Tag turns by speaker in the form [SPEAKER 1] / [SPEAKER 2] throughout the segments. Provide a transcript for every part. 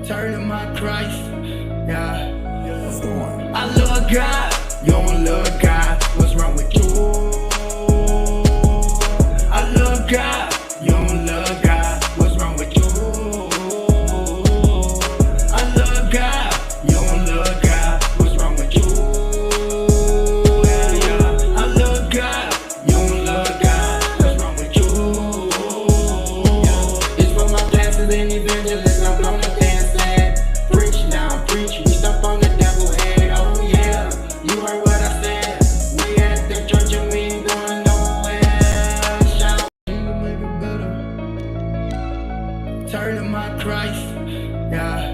[SPEAKER 1] Turn to my Christ, yeah. I love God, you don't love God, what's wrong with you? I love God, you don't love God, what's wrong with you? I love God, you don't love God, what's wrong with you? Yeah, yeah. I love God, you don't love God, what's wrong with you? Yeah. It's for my pastors and evangelists, I'm blown up dancing. Preach now, preach, we stop on the devil head, oh yeah. You heard what I said, we at the church and we ain't going nowhere. Shout, turn to my Christ, yeah.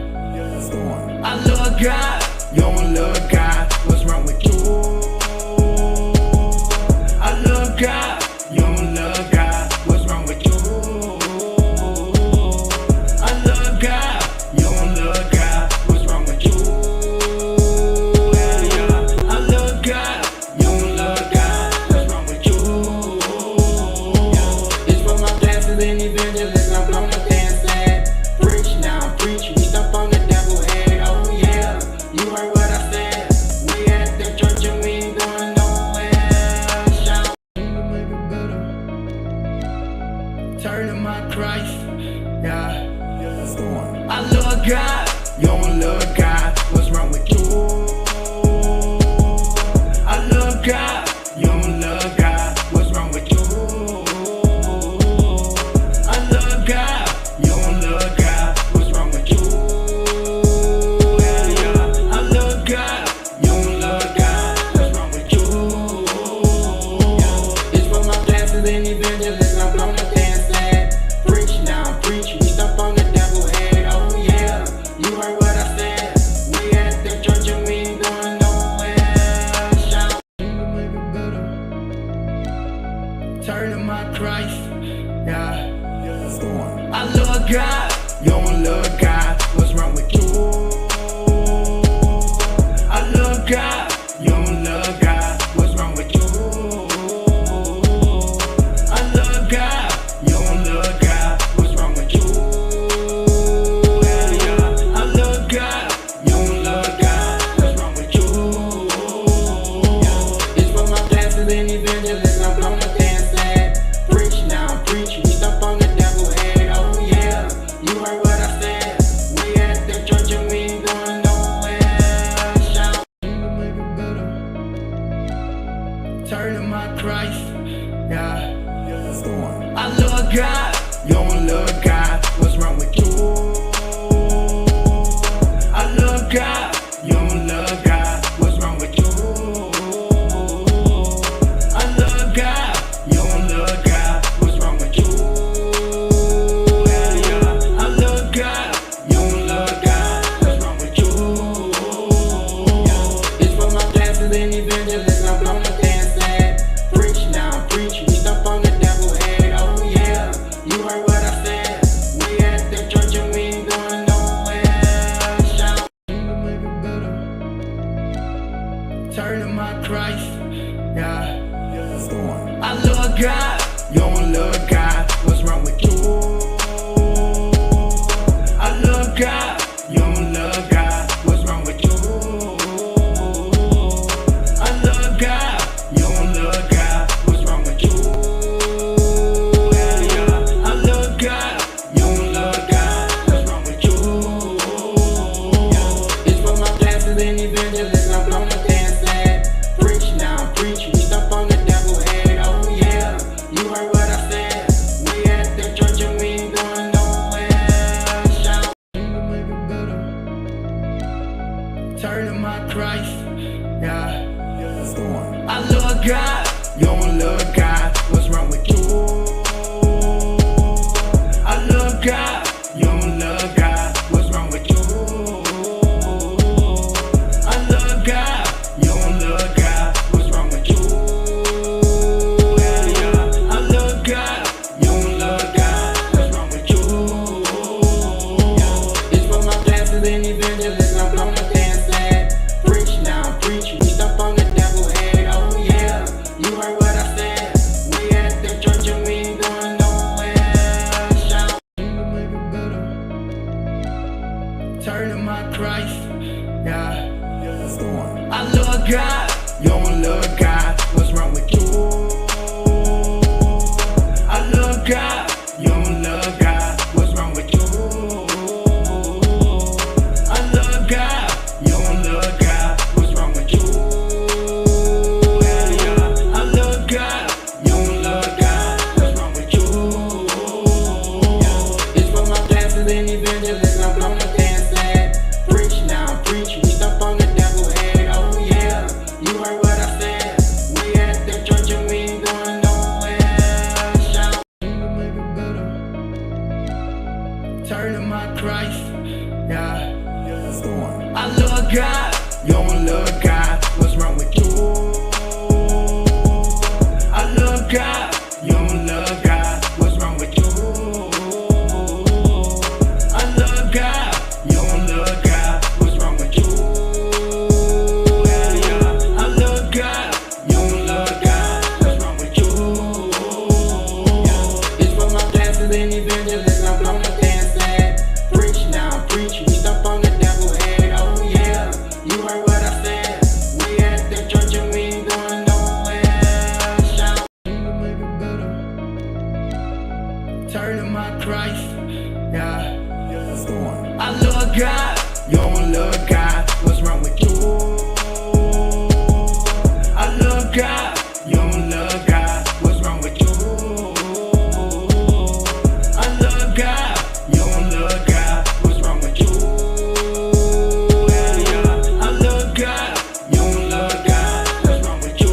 [SPEAKER 1] I love God, you don't love God, what's wrong with you? I love God, you don't love God, what's wrong with you? I love God, you don't love God, what's wrong with you? Yeah, yeah. I love God, you don't love God, what's wrong with you? Yeah. It's for my pastors and evangelists, I'm blown up dancing. Preach now, preach, we stop on the devil head, oh yeah. You heard what I said, we at the church and we ain't going nowhere. Shout, turn to my Christ, yeah. I love God, you don't love God, what's wrong with you? I love God, you don't love God, what's wrong with you? I love God, you don't love God, what's wrong with you? Yeah, yeah. I love God, you don't love God, what's wrong with you? Yeah. It's for my pastors and evangelists, I'm blown up dancing. Preach now, preach, we stop on the devil head, oh yeah. You heard what I said, we at the church and we ain't going nowhere. Shout, turn to my Christ, yeah. I love God, you don't love God, what's wrong with you? I love God, you don't love God, what's wrong with you? I love God, you don't love God, what's wrong with you? Yeah, yeah. I love God, you don't love God, what's wrong with you? Yeah. It's for my pastors and evangelists, I'm blown up dancing. Preach now, preach, we stop on the devil head, oh yeah. You heard what I said, we at the church and we ain't going nowhere. Shout, turn to my Christ, yeah. I love God, you don't love God, what's wrong with you? I love God, you don't love God, what's wrong with you? I love God, you don't love God, what's wrong with you? Yeah, yeah. I love God, you don't love God, what's wrong with you? Yeah. It's for my pastors and evangelists, I'm blown up dancing. Preach now, preach, we stop on the devil head, oh yeah. You heard what I said, we at the church and we ain't going nowhere. Shout, turn to my Christ, yeah. I love God, you don't love God, what's wrong with you? I love God, you don't love God, what's wrong with you? I love God, you don't love God, what's wrong with you? Yeah, yeah. I love God, you don't love God, what's wrong with you? Yeah. It's for my pastors and evangelists, I'm blown up dancing. Preach now, preach, we stop on the devil head, oh yeah. You heard what I said, we at the church and we ain't going nowhere. Shout, turn to my Christ. Yeah. I love God. You don't love God. What's wrong with you? I love God. You don't love God. What's wrong with you? I love God. You don't love God. What's wrong with you? Yeah. I love God. You don't love God. What's wrong with you? It's for my pastors and evangelists. I'm blown up and sad. Preach now, preach. We stop on the devil head. Oh yeah. You heard what I said. We at the church and we ain't going nowhere. Shout. Turn to my Christ. Yeah. I love God. You don't love God. What's wrong with you? I love God. You don't love God. What's wrong with you? I love God. You don't love God. What's wrong with you? Yeah. I love God. You don't love God. What's wrong with you? It's for my pastors and evangelists. I'm blown up and sad. Preach now, preach. We stop on the devil head. Oh yeah. You heard what I said. We at the church and we ain't going nowhere. Shout. Turn to my Christ. Yeah. I love God. You don't love God. What's wrong with you? I love God. You don't love God. What's wrong with you? I love God. You don't love God. What's wrong with you? Yeah. I love God. You don't love God. What's wrong with you?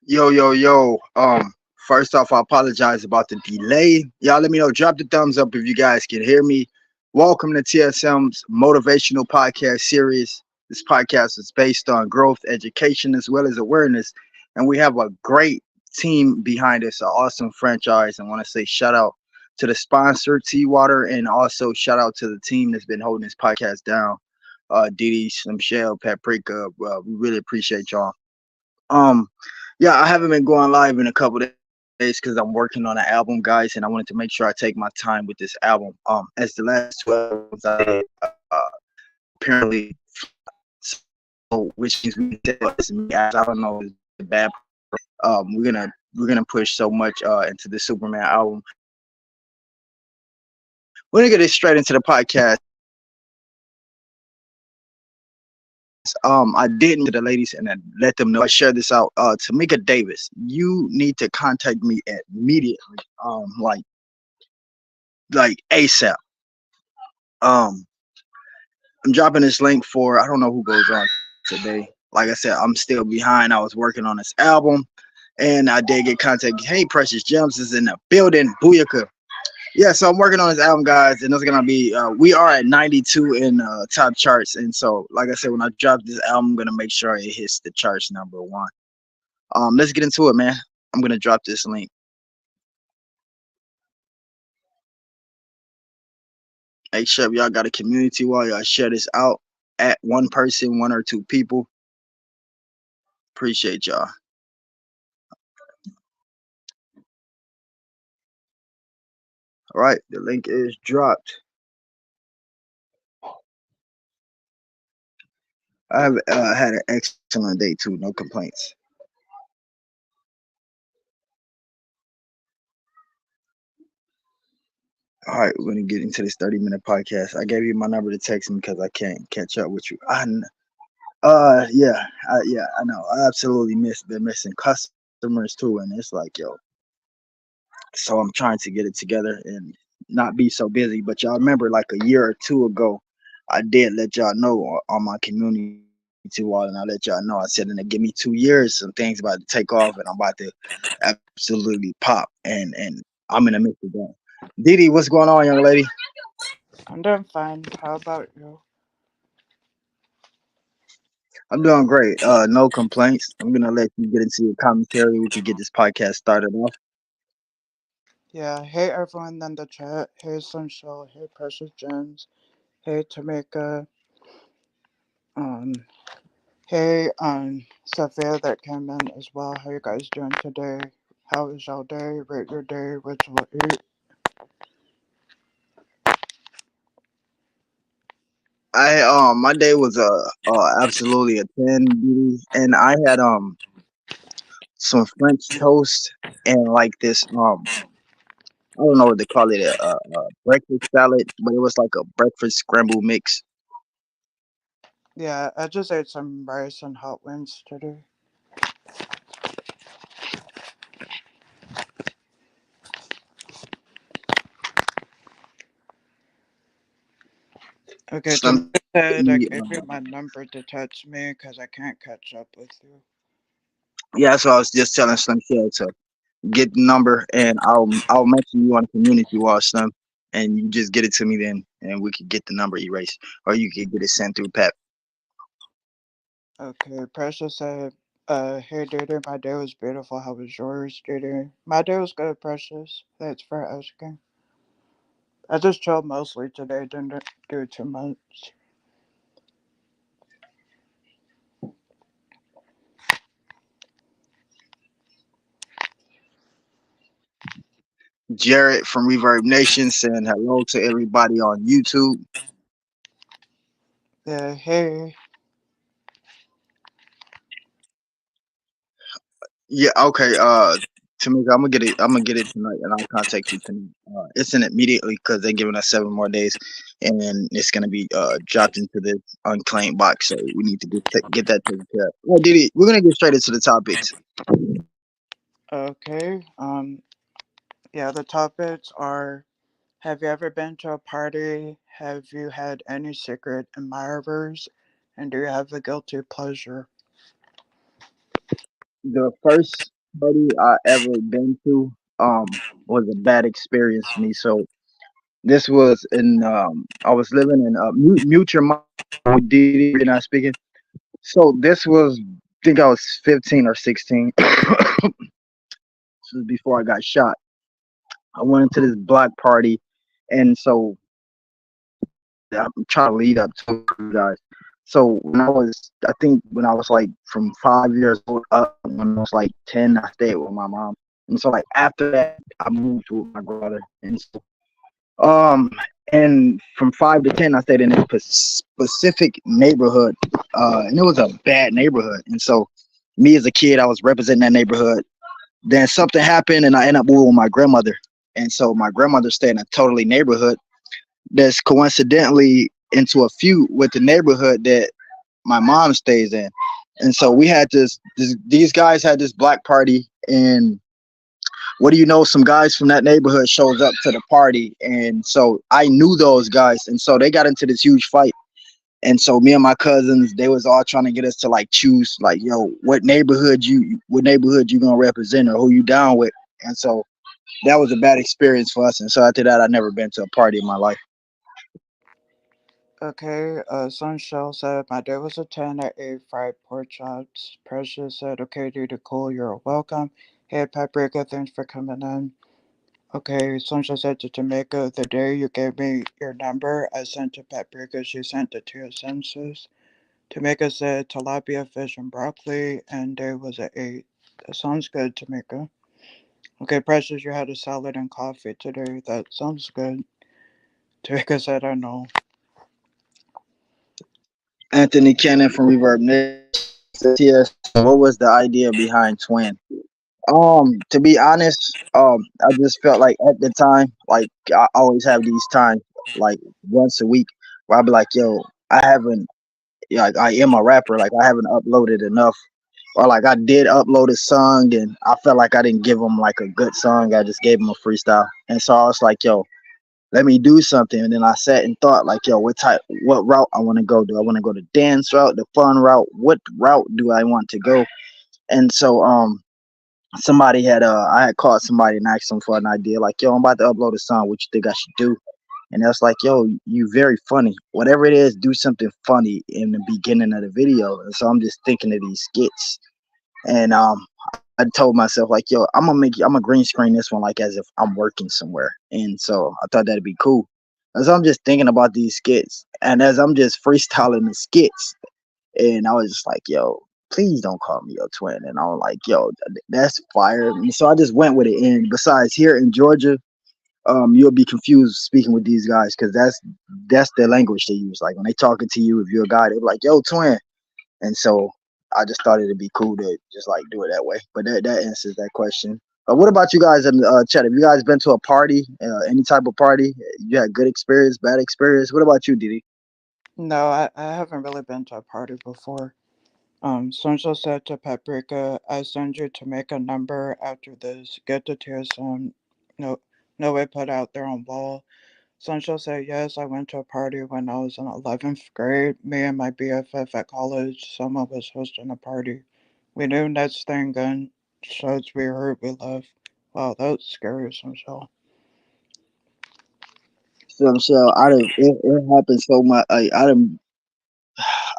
[SPEAKER 2] Yo, yo, yo. First off, I apologize about the delay. Y'all let me know. Drop the thumbs up if you guys can hear me. Welcome to TSM's Motivational Podcast Series. This podcast is based on growth, education, as well as awareness. And we have a great team behind us, an awesome franchise. I want to say shout out to the sponsor, T Water, and also shout out to the team that's been holding this podcast down. Didi, Michelle, Paprika. We really appreciate y'all. Um, yeah, I haven't been going live in a couple days because I'm working on an album, guys, and I wanted to make sure I take my time with this album. As the last two albums I did, apparently, so which means we can tell it's me. I don't know, it's a bad. We're gonna push so much into the Superman album. We're gonna get it straight into the podcast. I didn't to the ladies and I let them know. I share this out. Tamika Davis, you need to contact me immediately. Like ASAP. Um, I'm dropping this link for I don't know who goes on today. Like I said, I'm still behind. I was working on this album, and I did get contacted. Hey, Precious Gems is in the building. Booyaka. Yeah, so I'm working on this album, guys, and it's gonna be. We are at 92 in top charts, and so like I said, when I drop this album, I'm gonna make sure it hits the charts #1. Let's get into it, man. I'm gonna drop this link. Make sure y'all got a community while y'all share this out at one person, one or two people. Appreciate y'all. All right, the link is dropped. I have had an excellent day too, no complaints. All right, we're gonna get into this 30-minute podcast. I gave you my number to text me because I can't catch up with you. Yeah, I know. I absolutely been missing customers too, and it's like, yo. So I'm trying to get it together and not be so busy. But y'all remember, like a year or two ago, I did let y'all know on my community wall, and I let y'all know. I said, "And give me 2 years, some things about to take off, and I'm about to absolutely pop." And I'm in the midst of that. Didi, what's going on, young lady?
[SPEAKER 3] I'm doing fine. How about you?
[SPEAKER 2] I'm doing great. No complaints. I'm gonna let you get into your commentary. We could get this podcast started off.
[SPEAKER 3] Yeah, hey everyone in the chat. Hey Sunshine. Hey Precious Gems. Hey Tamika. Um, hey Sophia that came in as well. How you guys doing today? How is your day? Rate your day. What you will eat.
[SPEAKER 2] I my day was absolutely a 10, Didi, and I had some French toast and like this I don't know what they call it, a breakfast salad, but it was like a breakfast scramble mix.
[SPEAKER 3] Yeah, I just ate some rice and hot wings today. Okay,
[SPEAKER 2] Some
[SPEAKER 3] Tamika said I gave you my number to text me because I can't catch up with you.
[SPEAKER 2] yeah, so I was just telling Slim Shell to get the number, and I'll mention you on the community wall, Slim, and you just get it to me then, and we could get the number erased, or you could get it sent through Pep.
[SPEAKER 3] Okay, Precious said, hey Duty, my day was beautiful. How was yours, Duty? My day was good, Precious. Thanks for asking. I just chilled mostly today, didn't do too much.
[SPEAKER 2] Jared from Reverb Nation saying hello to everybody on YouTube.
[SPEAKER 3] Hey,
[SPEAKER 2] Yeah, okay. Tamika, I'm gonna get it. I'm gonna get it tonight, and I'll contact you tonight. It's in immediately because they're giving us 7 more days, and then it's gonna be dropped into this unclaimed box. So we need to get that taken care of. Oh, Didi, we're gonna get straight into the topics.
[SPEAKER 3] okay. Yeah, the topics are: have you ever been to a party? Have you had any secret admirers? And do you have a guilty pleasure?
[SPEAKER 2] The first party I ever been to was a bad experience for me. So this was in I was living in mute your mic with Didi. You're not speaking. So this was I think I was 15 or 16. This was before I got shot. I went into this block party, and so I'm trying to lead up to it for you guys. So I think when I was like from 5 years old up, when I was like 10, I stayed with my mom, and so like after that, I moved with my brother, and so um, and from 5 to 10, I stayed in a specific neighborhood, and it was a bad neighborhood, and so me as a kid, I was representing that neighborhood. Then something happened, and I ended up moving with my grandmother. And so my grandmother stayed in a totally neighborhood that's coincidentally into a feud with the neighborhood that my mom stays in. And so we had these guys had this black party, and what do you know? Some guys from that neighborhood shows up to the party, and so I knew those guys, and so they got into this huge fight. And so me and my cousins, they was all trying to get us to like choose, like, yo, what neighborhood you gonna represent or who you down with. And so that was a bad experience for us. And so after that, I never been to a party in my life.
[SPEAKER 3] Okay, Sunshell said, my day was a 10. I ate fried pork chops. Precious said, okay, dude, cool, you're welcome. Hey, Paprika, thanks for coming in. Okay, Sunshell said to Jamaica, the day you gave me your number, I sent to Paprika, she sent it to your senses. Tamika said tilapia fish and broccoli, and there was a 8. That sounds good, Tamika. Okay, Precious, you had a salad and coffee today. That sounds good. Tamika said, I know.
[SPEAKER 2] Anthony Cannon from Reverb Nation says, yes, what was the idea behind Twin? To be honest, I just felt like at the time, like I always have these times, like once a week, where I'll be like, yo, I haven't, like I am a rapper, like I haven't uploaded enough, or like I did upload a song and I felt like I didn't give him like a good song. I just gave him a freestyle, and so I was like, yo, let me do something. And then I sat and thought, like, yo, what route I want to go? Do I want to go the dance route, the fun route? What route do I want to go? And so somebody had I had called somebody and asked them for an idea, like, yo, I'm about to upload a song, what you think I should do? And I was like, yo, you very funny. Whatever it is, do something funny in the beginning of the video. And so I'm just thinking of these skits. And I told myself, like, yo, I'm a green screen this one like as if I'm working somewhere. And so I thought that'd be cool. And so I'm just thinking about these skits. And as I'm just freestyling the skits, and I was just like, yo, please don't call me your twin. And I was like, yo, that's fire. And so I just went with it. And besides, here in Georgia, you'll be confused speaking with these guys because that's their language they use. Like when they talking to you, if you're a guy, they're like, yo, twin. And so I just thought it'd be cool to just like do it that way. But that answers that question. What about you guys in the chat? Have you guys been to a party, any type of party? You had good experience, bad experience? What about you, Didi?
[SPEAKER 3] No, I haven't really been to a party before. Sunshine said to Paprika, I send you to make a number after this. Get the TSM. No, no way put out there on wall. Sunshine said, yes, I went to a party when I was in 11th grade. Me and my BFF at college, someone was hosting a party. We knew next thing gun shots we heard we left. Wow, that was scary, Sunshine.
[SPEAKER 2] So Michelle, it happened so much. I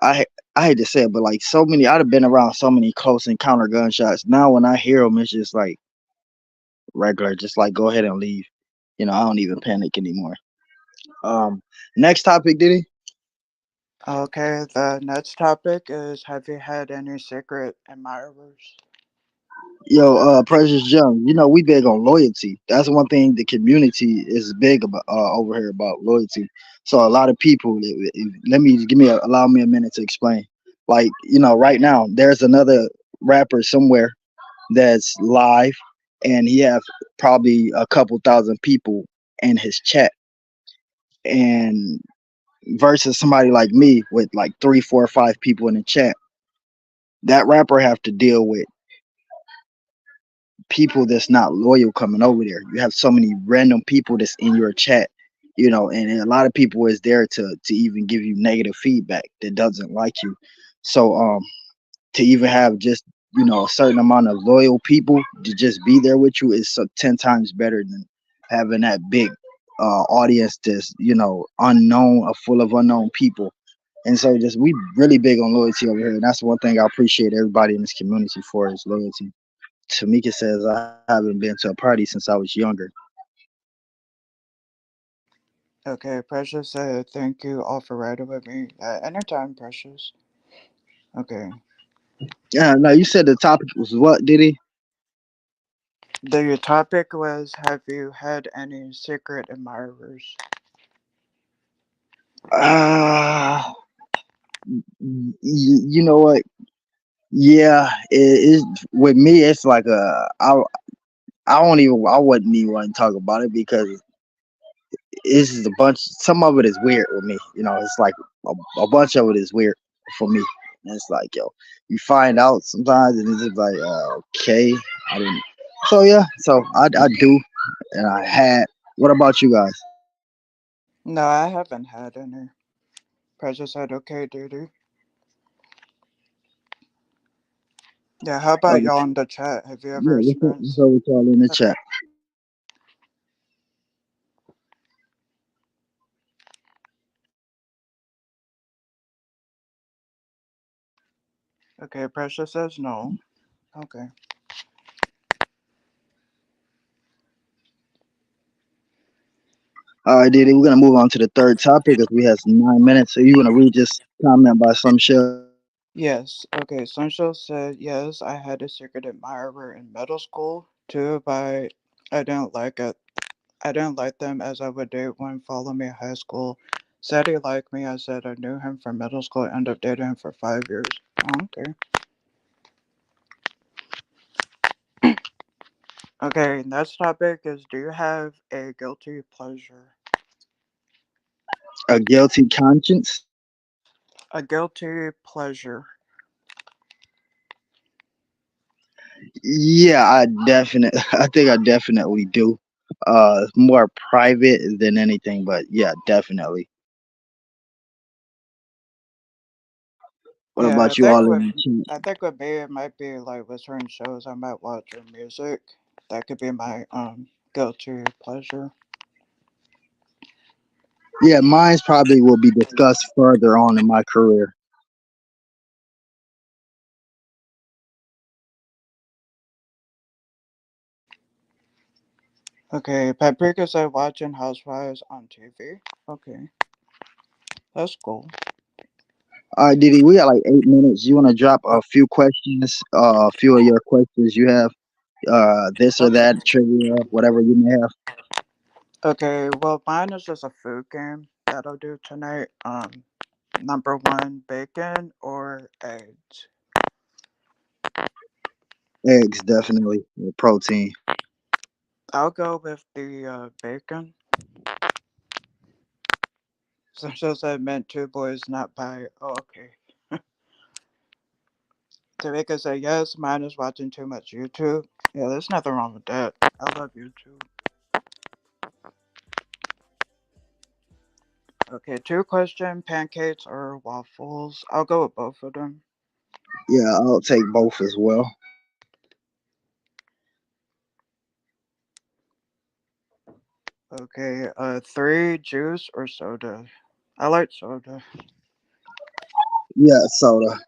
[SPEAKER 2] I hate to say it, but like so many, I'd have been around so many close encounter gunshots. Now when I hear them, it's just like regular, just like go ahead and leave. I don't even panic anymore. Um, Next topic, Diddy.
[SPEAKER 3] Okay, the next topic is, have you had any secret admirers?
[SPEAKER 2] Yo, Precious Young, we big on loyalty. That's one thing the community is big about over here about loyalty. So a lot of people, let me allow me a minute to explain. Like, right now there's another rapper somewhere that's live, and he have probably a couple thousand people in his chat, and versus somebody like me with like three, four, five people in the chat. That rapper have to deal with people that's not loyal coming over there. You have so many random people that's in your chat, and a lot of people is there to even give you negative feedback that doesn't like you. So to even have just a certain amount of loyal people to just be there with you is 10 times better than having that big audience that's unknown, full of unknown people. And so just we really big on loyalty over here, and that's one thing I appreciate everybody in this community for is loyalty. Tamika says I haven't been to a party since I was younger.
[SPEAKER 3] Okay, Precious said, thank you all for riding with me. Anytime, Precious. Okay.
[SPEAKER 2] Yeah, no, you said the topic was what, Diddy?
[SPEAKER 3] The topic was, have you had any secret admirers?
[SPEAKER 2] Uh, you know what? Yeah, it is with me. It's like I wouldn't even want to talk about it because it's just a bunch. Some of it is weird with me. It's like a bunch of it is weird for me. And it's like, yo, you find out sometimes, and it's just like, okay, I didn't. So yeah, so I do, and I had. What about you guys?
[SPEAKER 3] No, I haven't had any. Precious said, okay, dude. Yeah, how about
[SPEAKER 2] Okay,
[SPEAKER 3] y'all in the chat? Have you ever
[SPEAKER 2] yeah, what's
[SPEAKER 3] experienced?
[SPEAKER 2] up with y'all in the
[SPEAKER 3] Okay,
[SPEAKER 2] chat?
[SPEAKER 3] okay, Precious says no. Okay.
[SPEAKER 2] All right, Diddy, we're gonna move on to the third topic as we have 9 minutes. So you wanna read this comment by some shell?
[SPEAKER 3] Yes, okay, Sunshine said, yes, I had a secret admirer in middle school, too, but I didn't like it. I didn't like them as I would date one follow me in high school. Said he liked me. I said I knew him from middle school. Ended up dating him for 5 years. Oh, okay. Okay, next topic is, do you have a guilty pleasure?
[SPEAKER 2] A guilty conscience?
[SPEAKER 3] A guilty pleasure.
[SPEAKER 2] Yeah, I think I definitely do. More private than anything, but yeah, definitely. What
[SPEAKER 3] Yeah,
[SPEAKER 2] about you all in the chat?
[SPEAKER 3] I think with me it might be like with certain shows I might watch or music. That could be my guilty pleasure.
[SPEAKER 2] Yeah, mine's probably will be discussed further on in my career.
[SPEAKER 3] Okay, Paprika said watching Housewives on TV. Okay, that's cool.
[SPEAKER 2] All right, Didi, we got like 8 minutes. You want to drop a few questions, a few of your questions you have, this or
[SPEAKER 3] Okay.
[SPEAKER 2] that, trivia, whatever you may have.
[SPEAKER 3] Okay, well, mine is just a food game that I'll do tonight. Number one, bacon or eggs.
[SPEAKER 2] Eggs, definitely, protein.
[SPEAKER 3] I'll go with the bacon. Since I meant two boys, not pie. Oh, okay. Tamika said yes. Mine is watching too much YouTube. Yeah, there's nothing wrong with that. I love YouTube. Okay, two question: pancakes or waffles? I'll go with both of them.
[SPEAKER 2] Yeah, I'll take both as well.
[SPEAKER 3] Okay, three, juice or soda? I like soda.
[SPEAKER 2] Yeah, soda.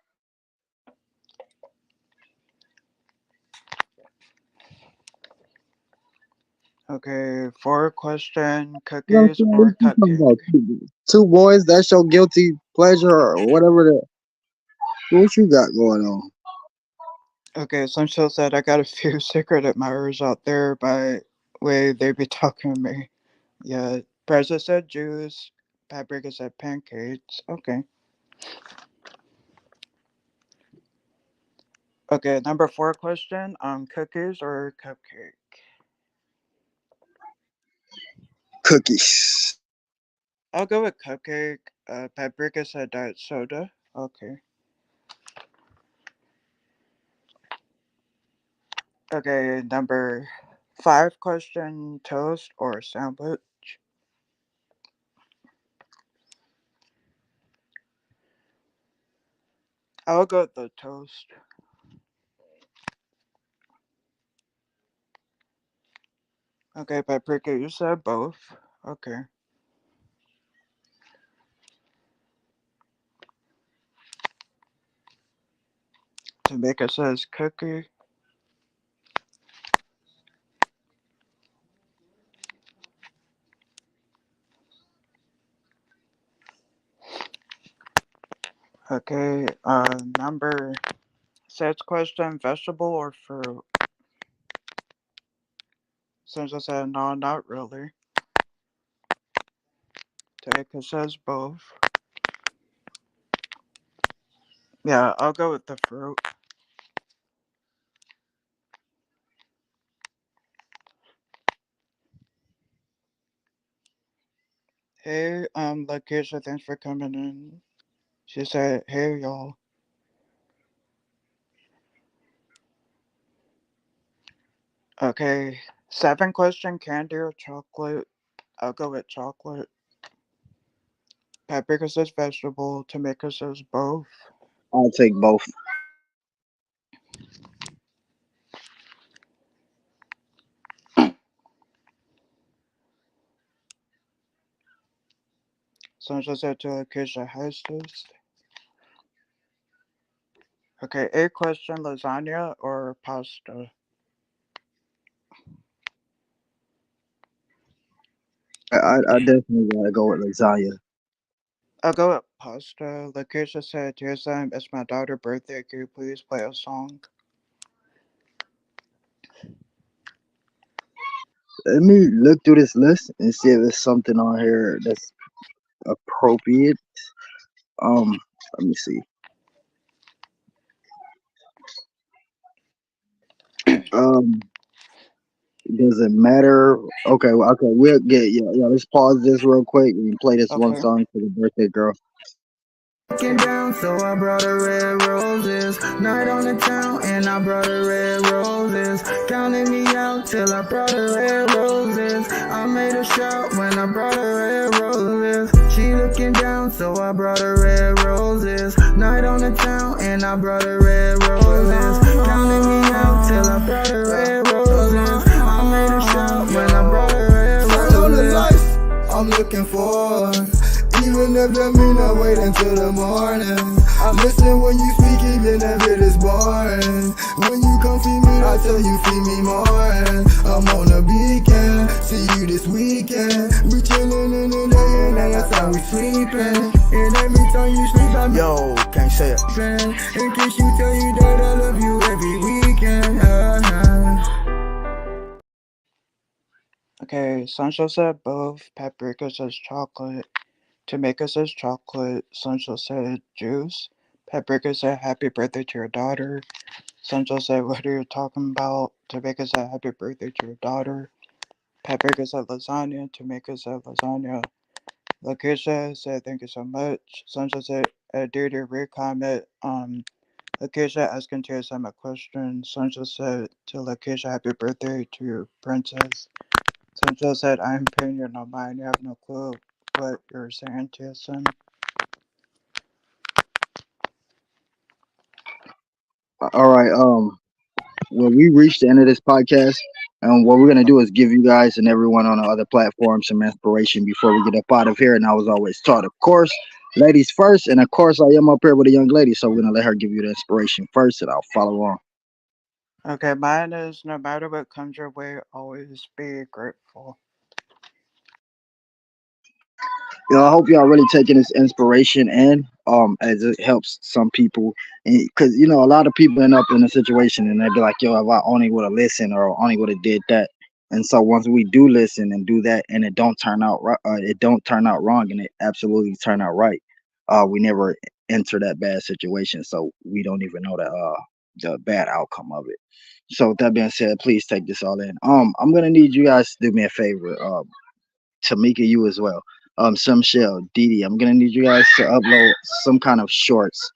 [SPEAKER 3] Okay, four question:
[SPEAKER 2] You know what I'm
[SPEAKER 3] cookies
[SPEAKER 2] saying? What
[SPEAKER 3] or
[SPEAKER 2] you talking
[SPEAKER 3] cupcake?
[SPEAKER 2] about? Two boys, that's your guilty pleasure or whatever that. What you got going on?
[SPEAKER 3] Okay, Sunshine said I got a few secret admirers out there by way they be talking to me. Yeah, Preza said juice. Paprika said pancakes. Okay. Okay, number four question. Cookies or cupcake?
[SPEAKER 2] Cookies.
[SPEAKER 3] I'll go with cupcake. Paprika said diet soda. Okay. Okay, number five question. Toast or sandwich? I'll go with the toast. Okay, Paprika, you said both. Okay. Tamika says cookie. Okay, number six question. Vegetable or fruit? Since I said no, not really. Tamika says both. Yeah, I'll go with the fruit. Hey, Lakeisha, thanks for coming in. She said, hey, y'all. Okay, seven question, candy or chocolate? I'll go with chocolate. Paprika says vegetable. Tamika says both.
[SPEAKER 2] I'll take both.
[SPEAKER 3] Sandra said to Lakeisha, hostess. Okay, eight question, lasagna or pasta?
[SPEAKER 2] I definitely gotta go with lasagna.
[SPEAKER 3] I'll go with pasta. Lakeisha said, dear Sam, it's my daughter's birthday. Can you please play a song?
[SPEAKER 2] Let me look through this list and see if there's something on here that's appropriate. Um, let me see. Um, does it matter? Okay, okay, we'll get yeah, yeah. Let's pause this real quick and play this one
[SPEAKER 3] Okay.
[SPEAKER 2] song for the birthday girl.
[SPEAKER 1] looking down, so I brought her red roses. Night on the town, and I brought her red roses. Counting me out till I brought her red roses. I made her shout when I brought her red roses. She looking down, so I brought her red roses. Night on the town, and I brought her red roses. Counting me out till I brought her red roses. I made her shout when I brought her red roses.
[SPEAKER 4] I'm looking for, even if that mean I wait until the morning. I listen when you speak, even if it is boring. When you come feed me, I tell you feed me more. I'm on a beacon, see you this weekend. We chillin' in the day and that's how we sleepin'. And every time you sleep, I'm yo, can't say it. In case you tell you that I love you every weekend.
[SPEAKER 3] Okay, Sancho said both. Paprika says chocolate. Tamika says chocolate. Sancho said juice. Paprika said happy birthday to your daughter. Sancho said, what are you talking about? Tamika said happy birthday to your daughter. Paprika said lasagna. Tamika said lasagna. Lakeisha said thank you so much. Sancho said due to read comment. Lakeisha asking TSM a question. Sancho said to Lakeisha happy birthday to your princess. Sancho said I'm paying you no mind. You have no clue what you're saying, TSM.
[SPEAKER 2] All right. Well, we reached the end of this podcast, and what we're gonna do is give you guys and everyone on the other platforms some inspiration before we get up out of here. And I was always taught, of course, ladies first, and of course, I am up here with a young lady, so we're gonna let her give you the inspiration first, and I'll follow on.
[SPEAKER 3] Okay, mine is no matter what comes your way, always be grateful.
[SPEAKER 2] I hope y'all really taking this inspiration in, as it helps some people, because a lot of people end up in a situation and they be like, "Yo, if I only would have listened or only would have did that." And so once we do listen and do that, and it don't turn out right, it don't turn out wrong, and it absolutely turn out right, we never enter that bad situation, so we don't even know the bad outcome of it. So with that being said, please take this all in. I'm gonna need you guys to do me a favor. Tamika, you as well. Some shell, Didi. I'm gonna need you guys to upload some kind of shorts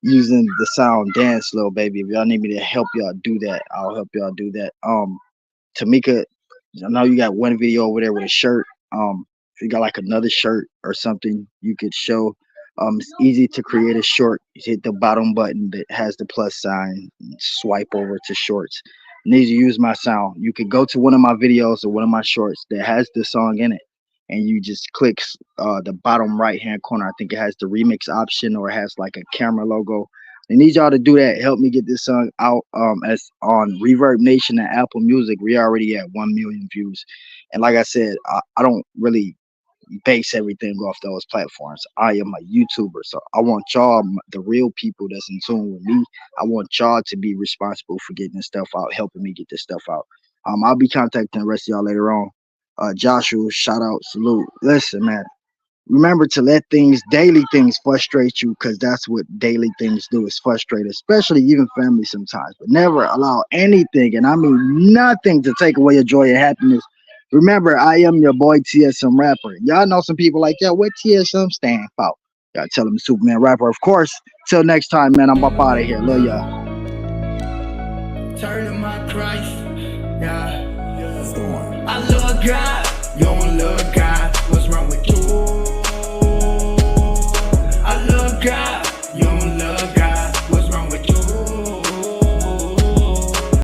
[SPEAKER 2] using the sound dance, little baby. If y'all need me to help y'all do that, I'll help y'all do that. Tamika, I know you got one video over there with a shirt. If you got like another shirt or something, you could show. It's easy to create a short. You hit the bottom button that has the plus sign, swipe over to shorts. Need to use my sound. You could go to one of my videos or one of my shorts that has the song in it, and you just click the bottom right hand corner. I think it has the remix option or it has like a camera logo. I need y'all to do that. Help me get this song out. As on Reverb Nation and Apple Music, we already at 1 million views. And like I said, I don't really base everything off those platforms. I am a YouTuber, so I want y'all, the real people that's in tune with me, I want y'all to be responsible for getting this stuff out, helping me get this stuff out. I'll be contacting the rest of y'all later on. Joshua, shout out, salute. Listen, man, remember to let daily things frustrate you, because that's what daily things do, is frustrate, especially even family sometimes. But never allow anything, and I mean nothing, to take away your joy and happiness. Remember, I am your boy TSM Rapper. Y'all know some people like, yeah, what TSM stand for? Y'all tell them Superman Rapper, of course. Till next time, man, I'm up out of here. Love y'all.
[SPEAKER 1] Turn to my Christ, yeah. I love God, you don't love God.